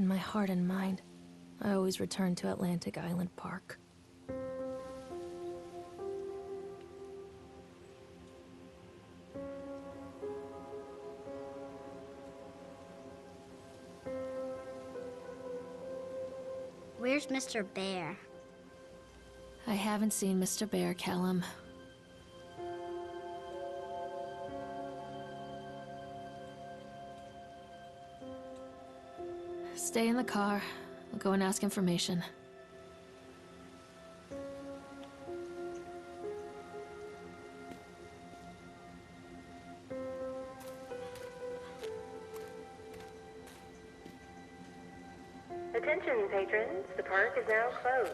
In my heart and mind, I always return to Atlantic Island Park. Where's Mr. Bear? I haven't seen Mr. Bear, Callum. Stay in the car. I'll go and ask information. Attention, patrons. The park is now closed.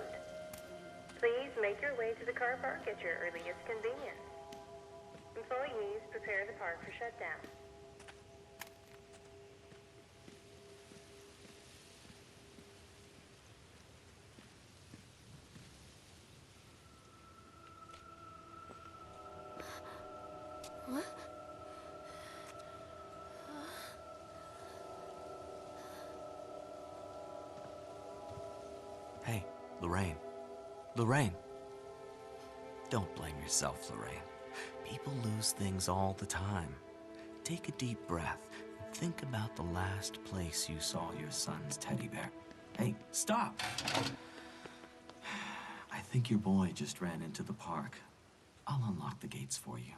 Please make your way to the car park at your earliest convenience. Employees prepare the park for shutdown. What? Hey, Lorraine. Lorraine. Don't blame yourself, Lorraine. People lose things all the time. Take a deep breath and think about the last place you saw your son's teddy bear. Hey, stop! I think your boy just ran into the park. I'll unlock the gates for you.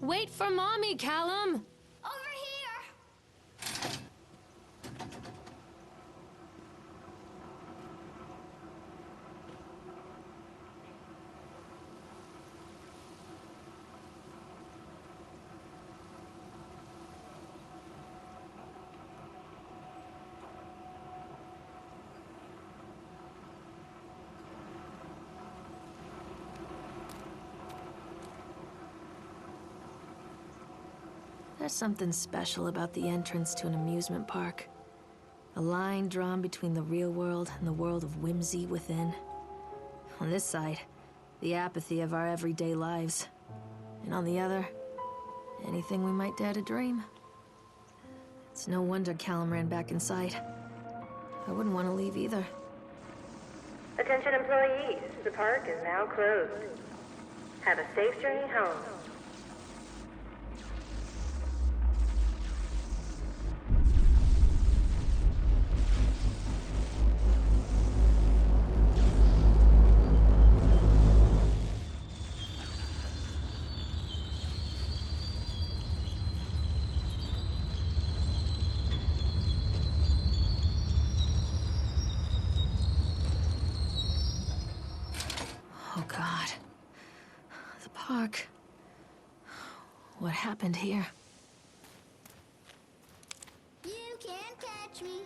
Wait for Mommy, Callum! Over here! There's something special about the entrance to an amusement park. A line drawn between the real world and the world of whimsy within. On this side, the apathy of our everyday lives. And on the other, anything we might dare to dream. It's no wonder Callum ran back inside. I wouldn't want to leave either. Attention, employees. The park is now closed. Have a safe journey home. Oh God. The park. What happened here? You can't catch me.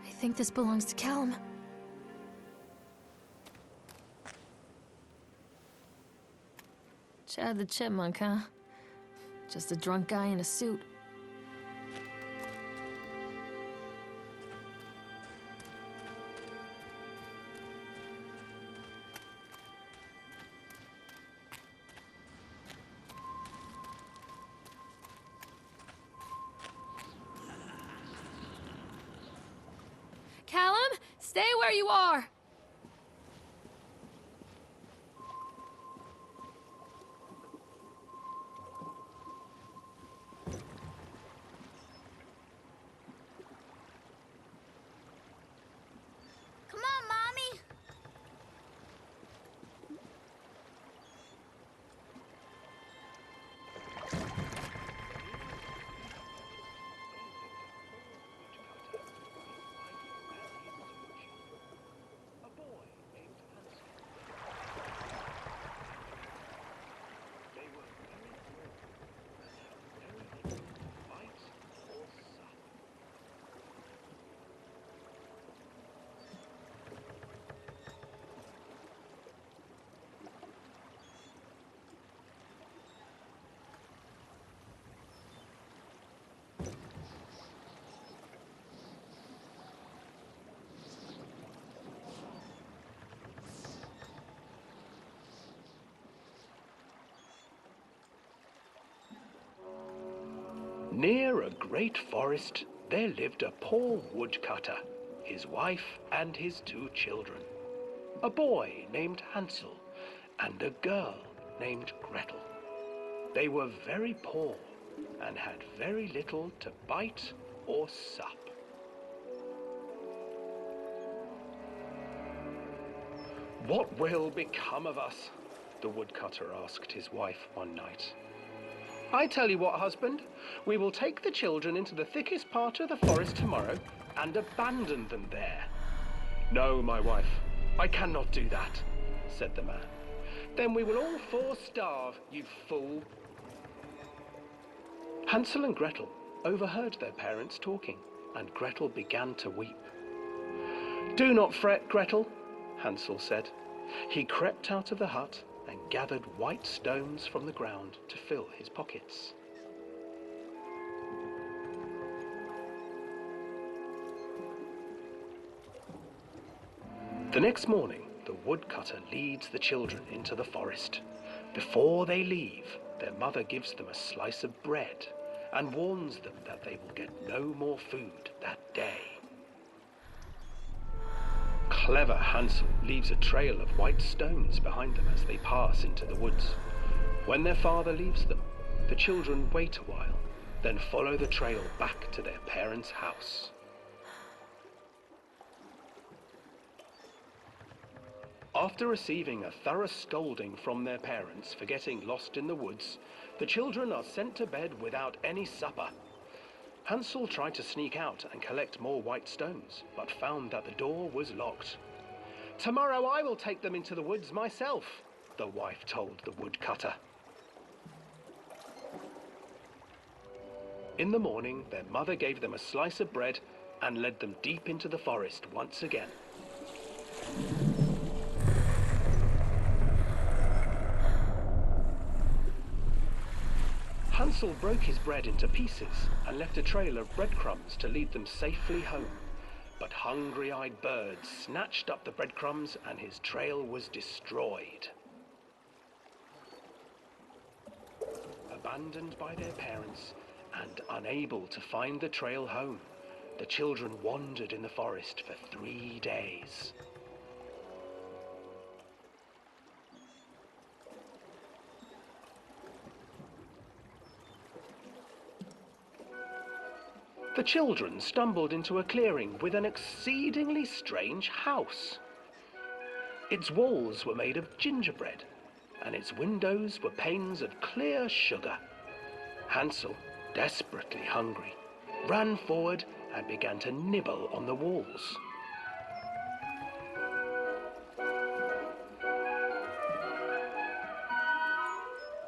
I think this belongs to Callum. Chad the Chipmunk, huh? Just a drunk guy in a suit. Callum, stay where you are! Come on, Mommy. Near a great forest, there lived a poor woodcutter, his wife and his 2 children. A boy named Hansel and a girl named Gretel. They were very poor and had very little to bite or sup. "What will become of us?" the woodcutter asked his wife one night. "I tell you what, husband, we will take the children into the thickest part of the forest tomorrow and abandon them there." "No, my wife, I cannot do that," said the man. "Then we will all 4 starve, you fool." Hansel and Gretel overheard their parents talking, and Gretel began to weep. "Do not fret, Gretel," Hansel said. He crept out of the hut and gathered white stones from the ground to fill his pockets. The next morning, the woodcutter leads the children into the forest. Before they leave, their mother gives them a slice of bread and warns them that they will get no more food that day. Clever Hansel leaves a trail of white stones behind them as they pass into the woods. When their father leaves them, the children wait a while, then follow the trail back to their parents' house. After receiving a thorough scolding from their parents for getting lost in the woods, the children are sent to bed without any supper. Hansel tried to sneak out and collect more white stones, but found that the door was locked. "Tomorrow I will take them into the woods myself," the wife told the woodcutter. In the morning, their mother gave them a slice of bread and led them deep into the forest once again. Hansel broke his bread into pieces and left a trail of breadcrumbs to lead them safely home. But hungry-eyed birds snatched up the breadcrumbs and his trail was destroyed. Abandoned by their parents and unable to find the trail home, the children wandered in the forest for 3 days. The children stumbled into a clearing with an exceedingly strange house. Its walls were made of gingerbread, and its windows were panes of clear sugar. Hansel, desperately hungry, ran forward and began to nibble on the walls.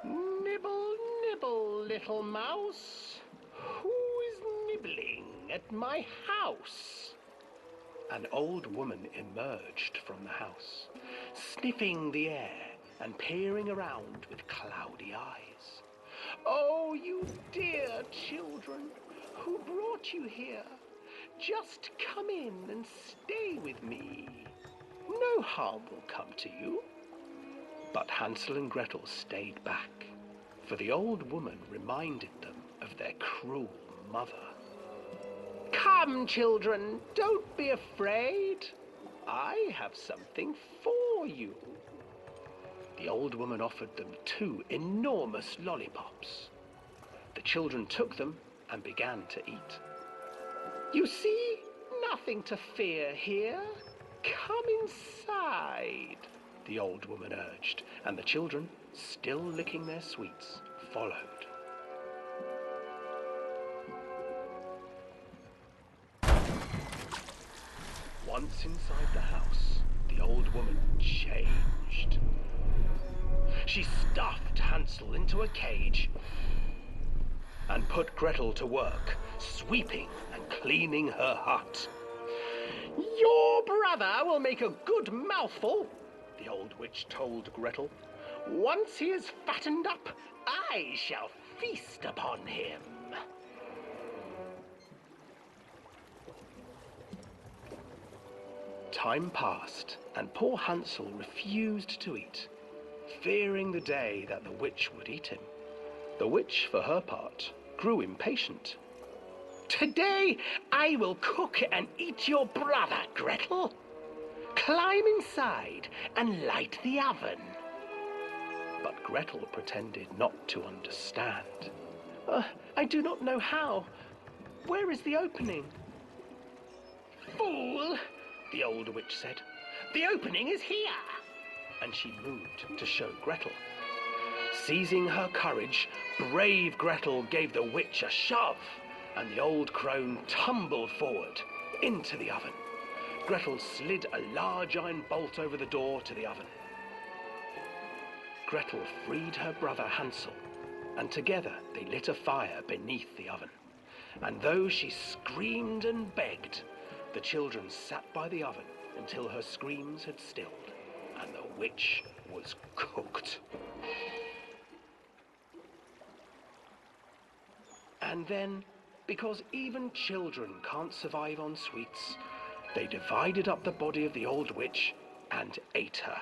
"Nibble, nibble, little mouse. Who is nibbling at my house?" An old woman emerged from the house, sniffing the air and peering around with cloudy eyes. "Oh, you dear children, who brought you here? Just come in and stay with me. No harm will come to you." But Hansel and Gretel stayed back, for the old woman reminded them of their cruel mother. "Come, children, don't be afraid. I have something for you." The old woman offered them 2 enormous lollipops. The children took them and began to eat. "You see, nothing to fear here. Come inside," the old woman urged, and the children, still licking their sweets, followed. Once inside the house, the old woman changed. She stuffed Hansel into a cage and put Gretel to work, sweeping and cleaning her hut. "Your brother will make a good mouthful," the old witch told Gretel. "Once he is fattened up, I shall feast upon him." Time passed, and poor Hansel refused to eat, fearing the day that the witch would eat him. The witch, for her part, grew impatient. Today I will cook and eat your brother, Gretel. Climb inside and light the oven. But Gretel pretended not to understand. I do not know how. Where is the opening? Fool, the old witch said. The opening is here. And she moved to show Gretel. Seizing her courage, brave Gretel gave the witch a shove, and the old crone tumbled forward into the oven. Gretel slid a large iron bolt over the door to the oven. Gretel freed her brother Hansel, and together they lit a fire beneath the oven. And though she screamed and begged, the children sat by the oven until her screams had stilled, and the witch was cooked. And then, because even children can't survive on sweets, they divided up the body of the old witch and ate her.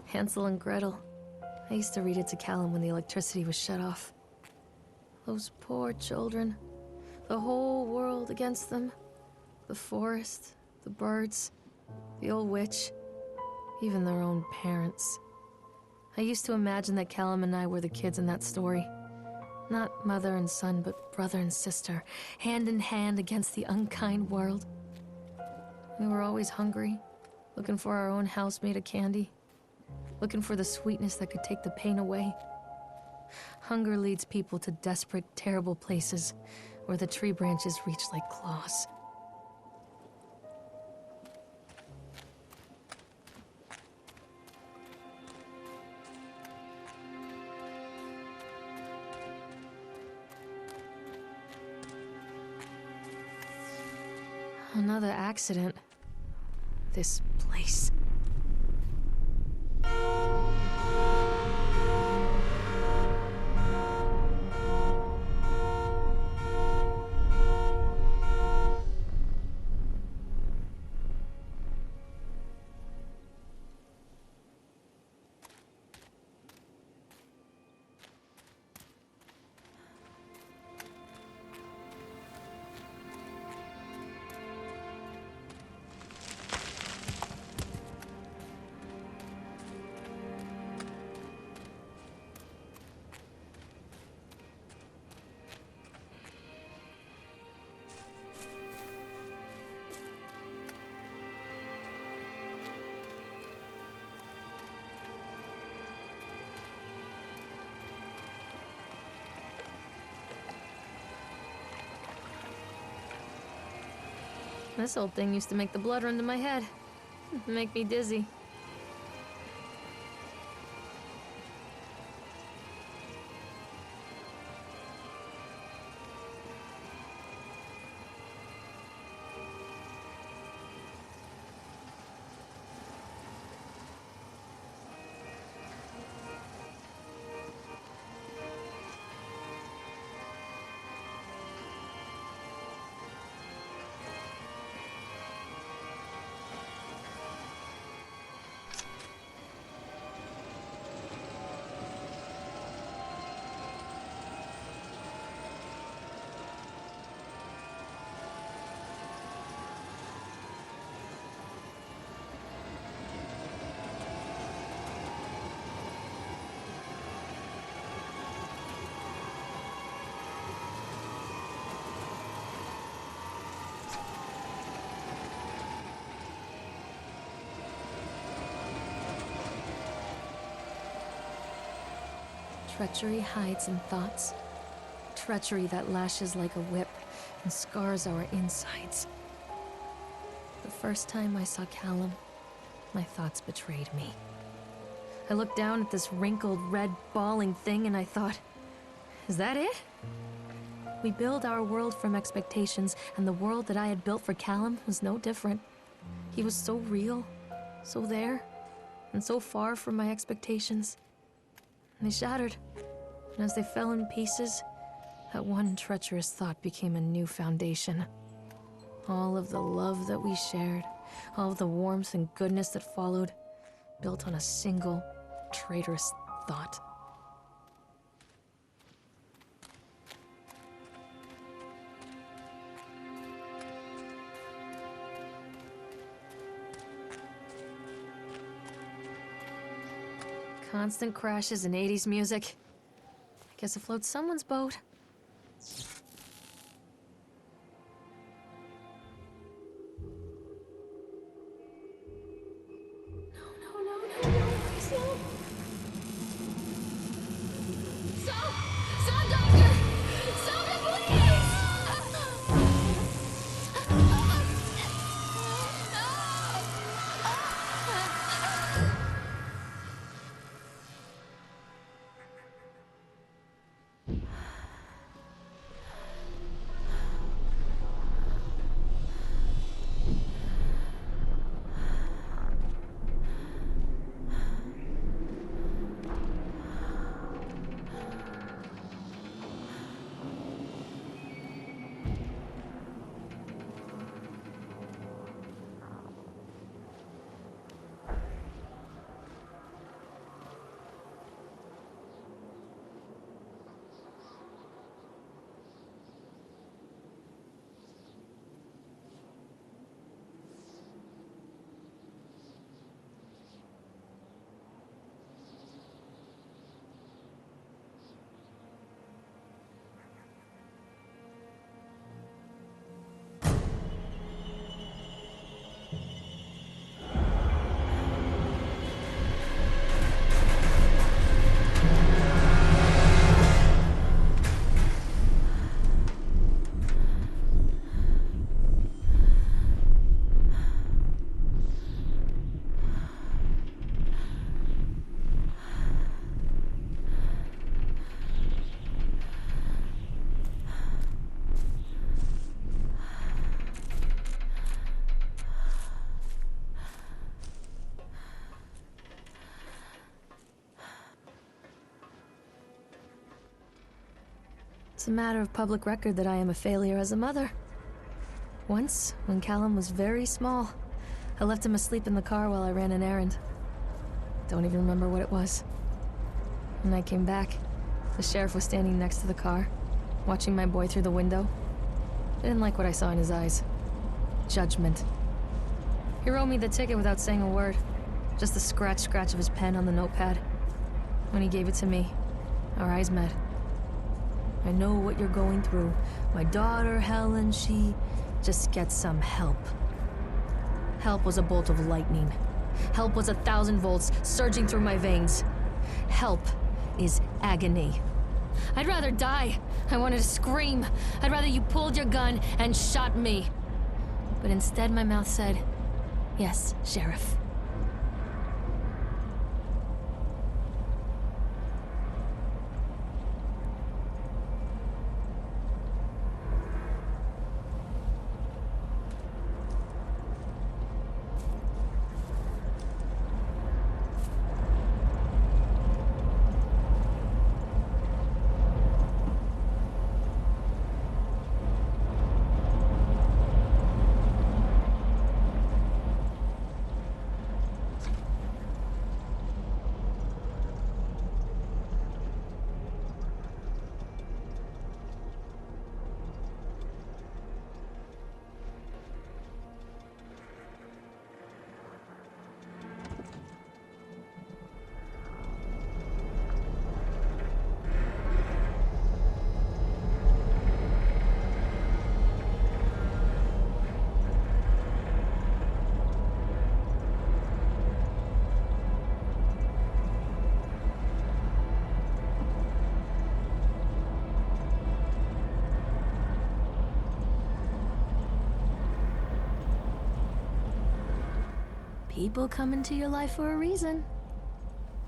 Hansel and Gretel. I used to read it to Callum when the electricity was shut off. Those poor children. The whole world against them. The forest, the birds, the old witch, even their own parents. I used to imagine that Callum and I were the kids in that story. Not mother and son, but brother and sister, hand in hand against the unkind world. We were always hungry, looking for our own house made of candy. Looking for the sweetness that could take the pain away. Hunger leads people to desperate, terrible places where the tree branches reach like claws. Another accident. This place. This old thing used to make the blood run to my head. Make me dizzy. Treachery hides in thoughts. Treachery that lashes like a whip and scars our insides. The first time I saw Callum, my thoughts betrayed me. I looked down at this wrinkled, red, bawling thing and I thought, is that it? We build our world from expectations, and the world that I had built for Callum was no different. He was so real, so there, and so far from my expectations. They shattered, and as they fell in pieces, that one treacherous thought became a new foundation. All of the love that we shared, all of the warmth and goodness that followed, built on a single, traitorous thought. Constant crashes and 80s music. I guess it floats someone's boat. It's a matter of public record that I am a failure as a mother. Once, when Callum was very small, I left him asleep in the car while I ran an errand. Don't even remember what it was. When I came back, the sheriff was standing next to the car, watching my boy through the window. I didn't like what I saw in his eyes. Judgment. He wrote me the ticket without saying a word. Just the scratch of his pen on the notepad. When he gave it to me, our eyes met. I know what you're going through. My daughter, Helen, she just gets some help. Help was a bolt of lightning. Help was 1,000 volts surging through my veins. Help is agony. I'd rather die. I wanted to scream. I'd rather you pulled your gun and shot me. But instead my mouth said, yes, Sheriff. People come into your life for a reason.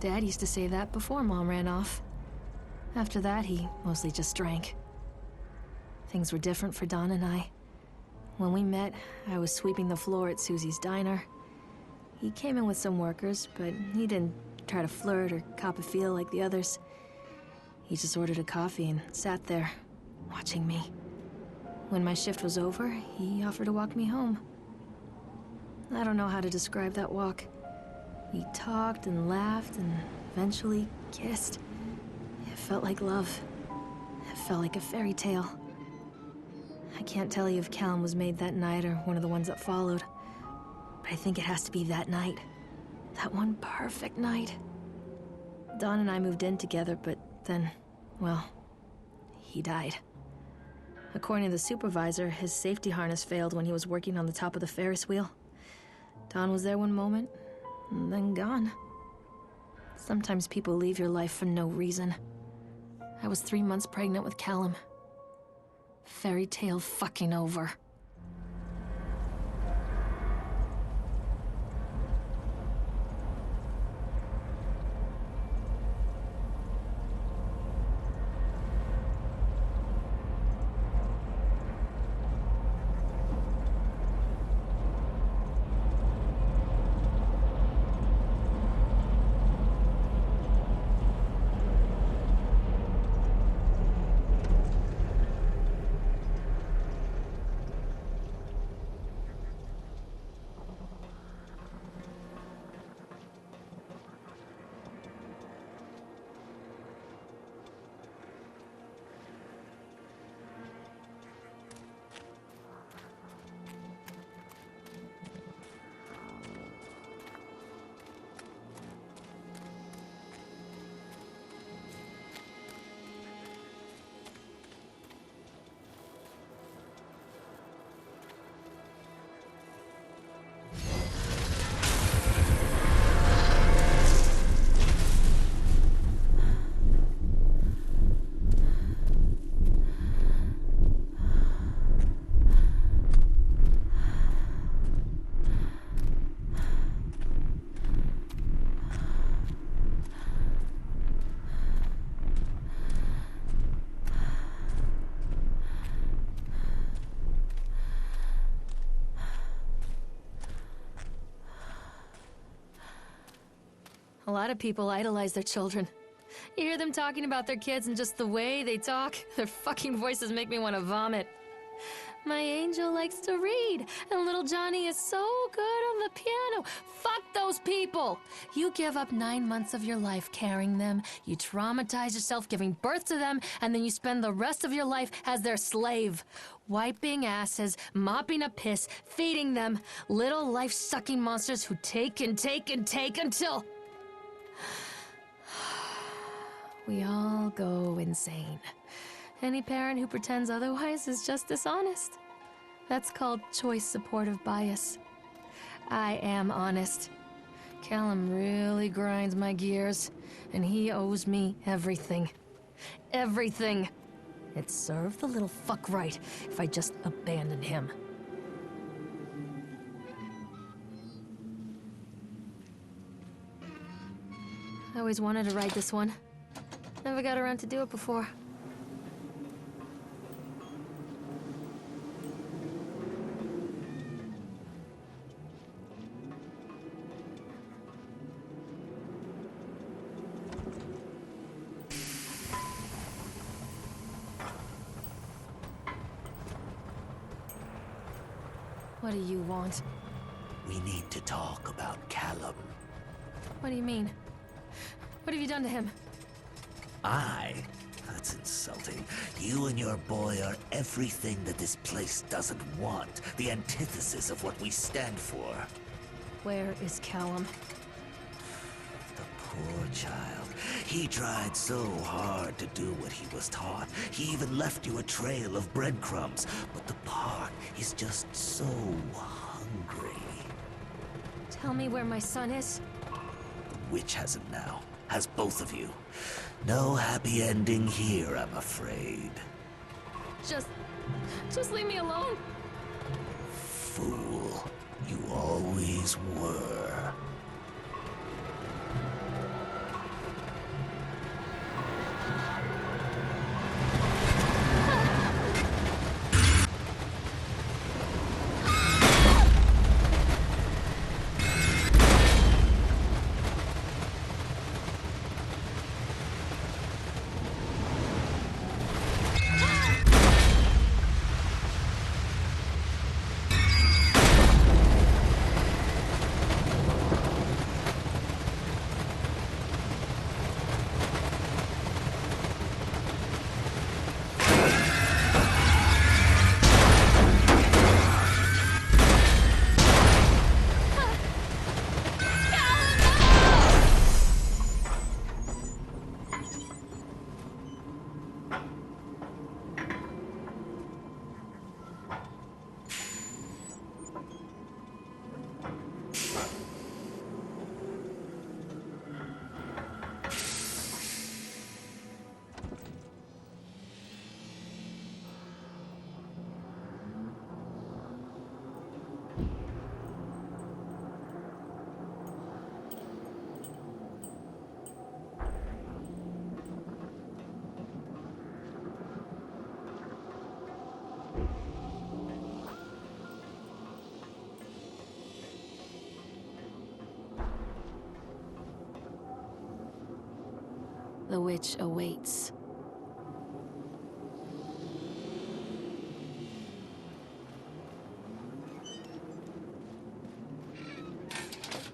Dad used to say that before Mom ran off. After that, he mostly just drank. Things were different for Don and I. When we met, I was sweeping the floor at Susie's diner. He came in with some workers, but he didn't try to flirt or cop a feel like the others. He just ordered a coffee and sat there, watching me. When my shift was over, he offered to walk me home. I don't know how to describe that walk. We talked and laughed and eventually kissed. It felt like love. It felt like a fairy tale. I can't tell you if Callum was made that night or one of the ones that followed, but I think it has to be that night. That one perfect night. Don and I moved in together, but then, well, he died. According to the supervisor, his safety harness failed when he was working on the top of the Ferris wheel. Don was there one moment, and then gone. Sometimes people leave your life for no reason. I was 3 months pregnant with Callum. Fairy tale fucking over. A lot of people idolize their children. You hear them talking about their kids and just the way they talk, their fucking voices make me want to vomit. My angel likes to read, and little Johnny is so good on the piano. Fuck those people! You give up 9 months of your life carrying them, you traumatize yourself giving birth to them, and then you spend the rest of your life as their slave. Wiping asses, mopping up piss, feeding them. Little life-sucking monsters who take and take and take until... we all go insane. Any parent who pretends otherwise is just dishonest. That's called choice supportive bias. I am honest. Callum really grinds my gears, and he owes me everything. Everything. It'd serve the little fuck right if I just abandoned him. I always wanted to ride this one. Never got around to do it before. What do you want? We need to talk about Callum. What do you mean? What have you done to him? That's insulting. You and your boy are everything that this place doesn't want. The antithesis of what we stand for. Where is Callum? The poor child. He tried so hard to do what he was taught. He even left you a trail of breadcrumbs. But the park is just so hungry. Tell me where my son is. The witch has him now. Has both of you. No happy ending here, I'm afraid. Just leave me alone. Fool. You always were. The witch awaits.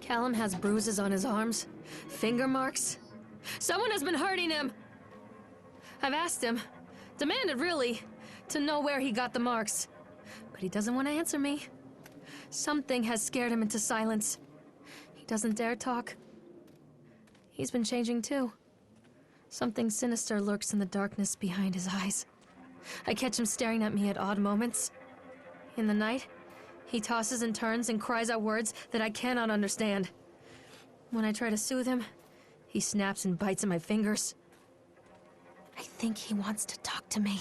Callum has bruises on his arms, finger marks. Someone has been hurting him! I've asked him, demanded really, to know where he got the marks. But he doesn't want to answer me. Something has scared him into silence. He doesn't dare talk. He's been changing too. Something sinister lurks in the darkness behind his eyes. I catch him staring at me at odd moments. In the night, he tosses and turns and cries out words that I cannot understand. When I try to soothe him, he snaps and bites at my fingers. I think he wants to talk to me.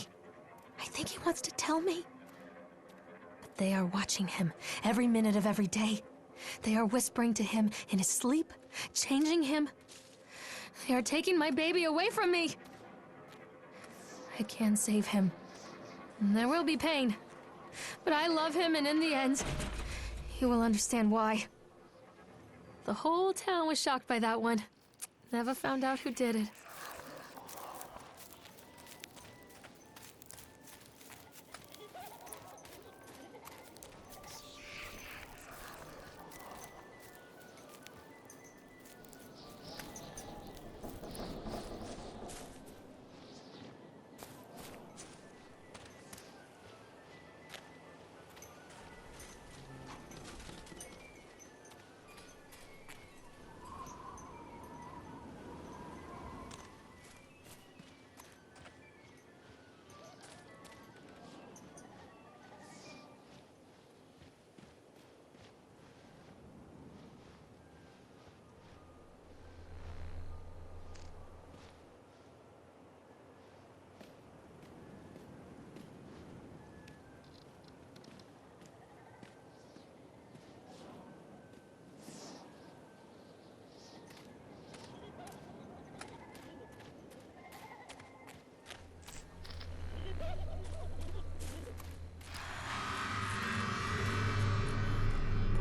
I think he wants to tell me. But they are watching him every minute of every day. They are whispering to him in his sleep, changing him. They are taking my baby away from me. I can save him. There will be pain. But I love him, and in the end, he will understand why. The whole town was shocked by that one. Never found out who did it.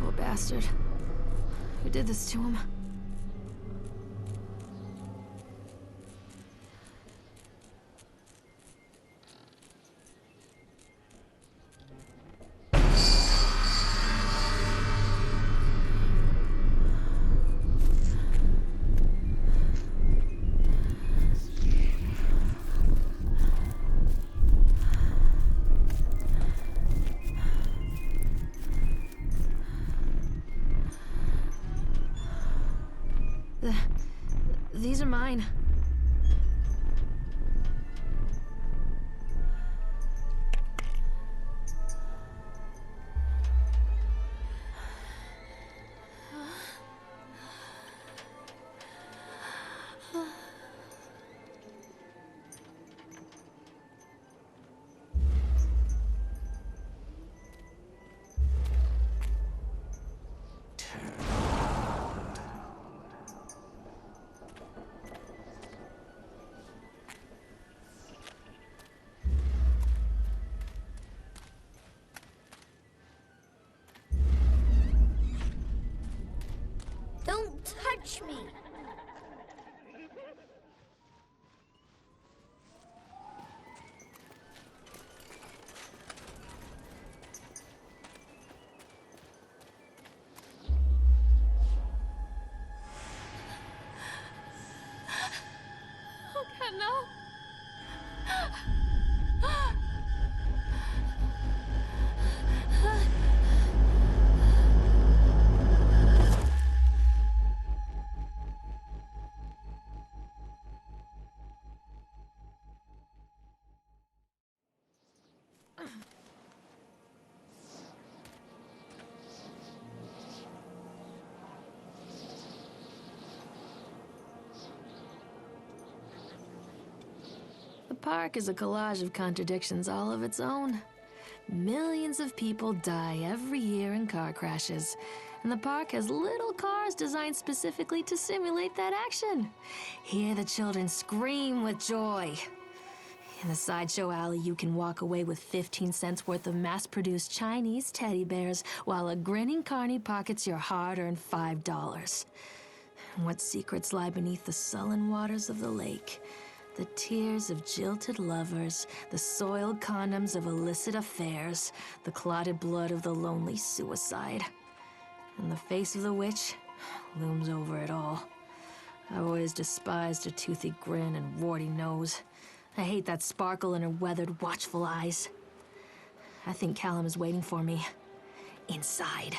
Poor bastard. Who did this to him? These are mine. Don't touch me! Oh God, no! The park is a collage of contradictions all of its own. Millions of people die every year in car crashes, and the park has little cars designed specifically to simulate that action. Hear the children scream with joy. In the sideshow alley, you can walk away with 15 cents worth of mass-produced Chinese teddy bears while a grinning carny pockets your hard-earned $5. And what secrets lie beneath the sullen waters of the lake. The tears of jilted lovers, the soiled condoms of illicit affairs, the clotted blood of the lonely suicide. And the face of the witch looms over it all. I've always despised her toothy grin and warty nose. I hate that sparkle in her weathered, watchful eyes. I think Callum is waiting for me. Inside.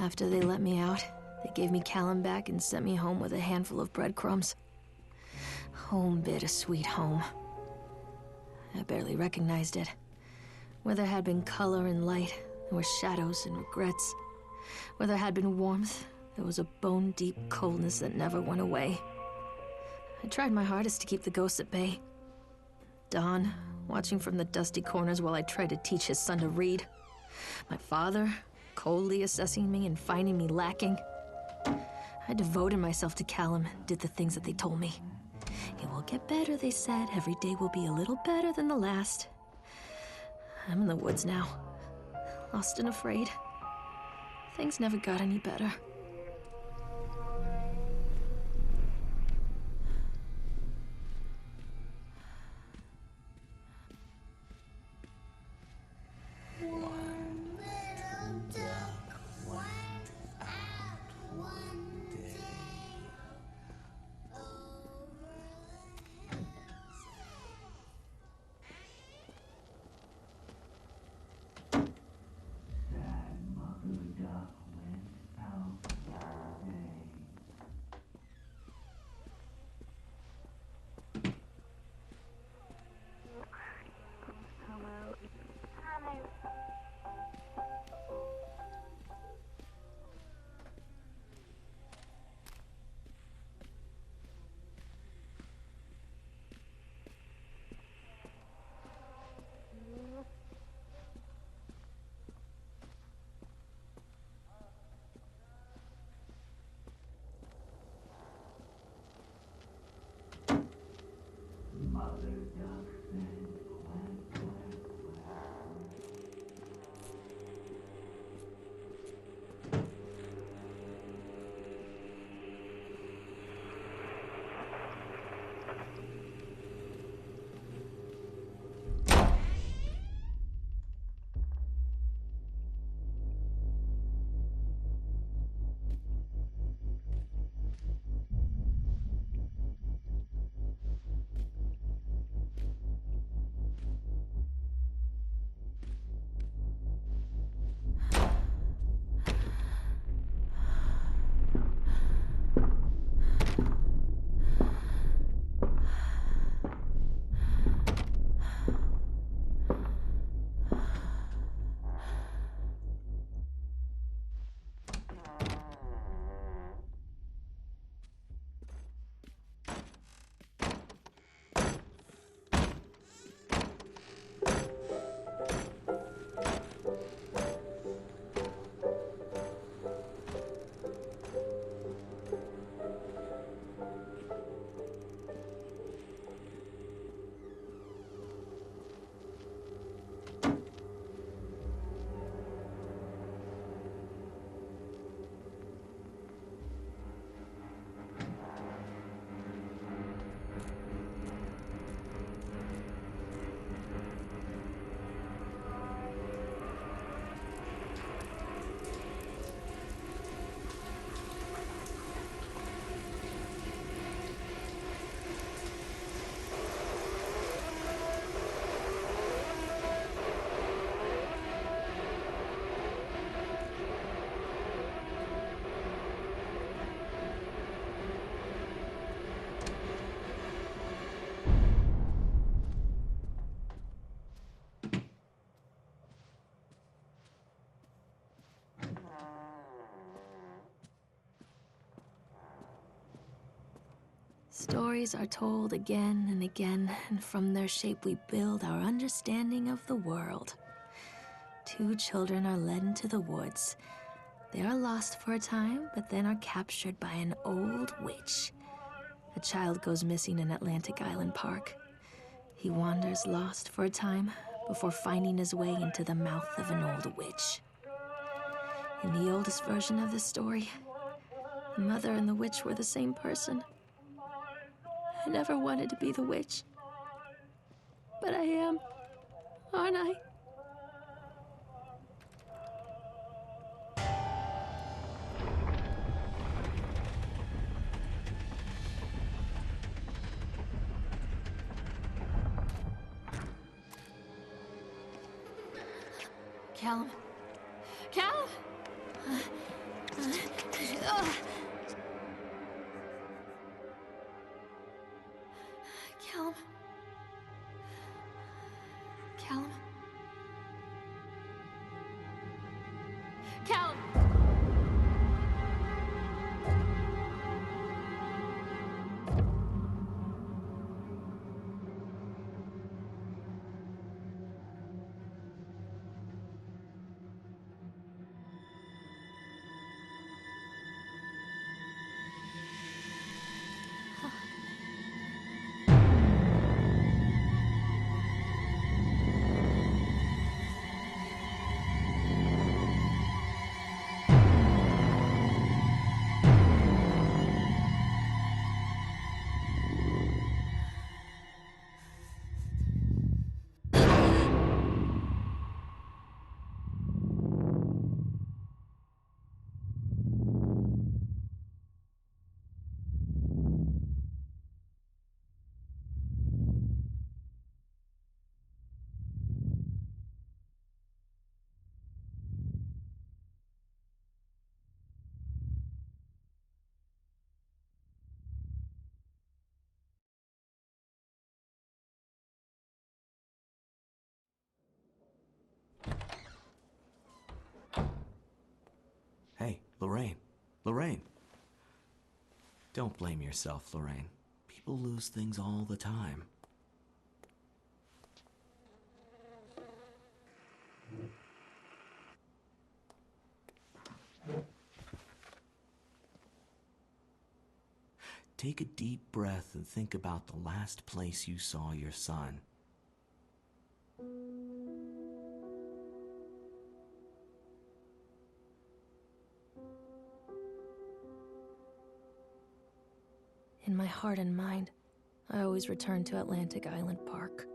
After they let me out, they gave me Callum back and sent me home with a handful of breadcrumbs. Home, bittersweet home. I barely recognized it. Where there had been color and light, there were shadows and regrets. Where there had been warmth, there was a bone-deep coldness that never went away. I tried my hardest to keep the ghosts at bay. Don, watching from the dusty corners while I tried to teach his son to read. My father, coldly assessing me and finding me lacking. I devoted myself to Callum and did the things that they told me. It will get better, they said. Every day will be a little better than the last. I'm in the woods now, lost and afraid. Things never got any better. Stories are told again and again, and from their shape we build our understanding of the world. Two children are led into the woods. They are lost for a time, but then are captured by an old witch. A child goes missing in Atlantic Island Park. He wanders lost for a time before finding his way into the mouth of an old witch. In the oldest version of the story, the mother and the witch were the same person. I never wanted to be the witch. But I am, aren't I? Callum? Callum? Callum? Callum? Callum! Lorraine, Lorraine. Don't blame yourself, Lorraine. People lose things all the time. Take a deep breath and think about the last place you saw your son. In my heart and mind, I always return to Atlantic Island Park.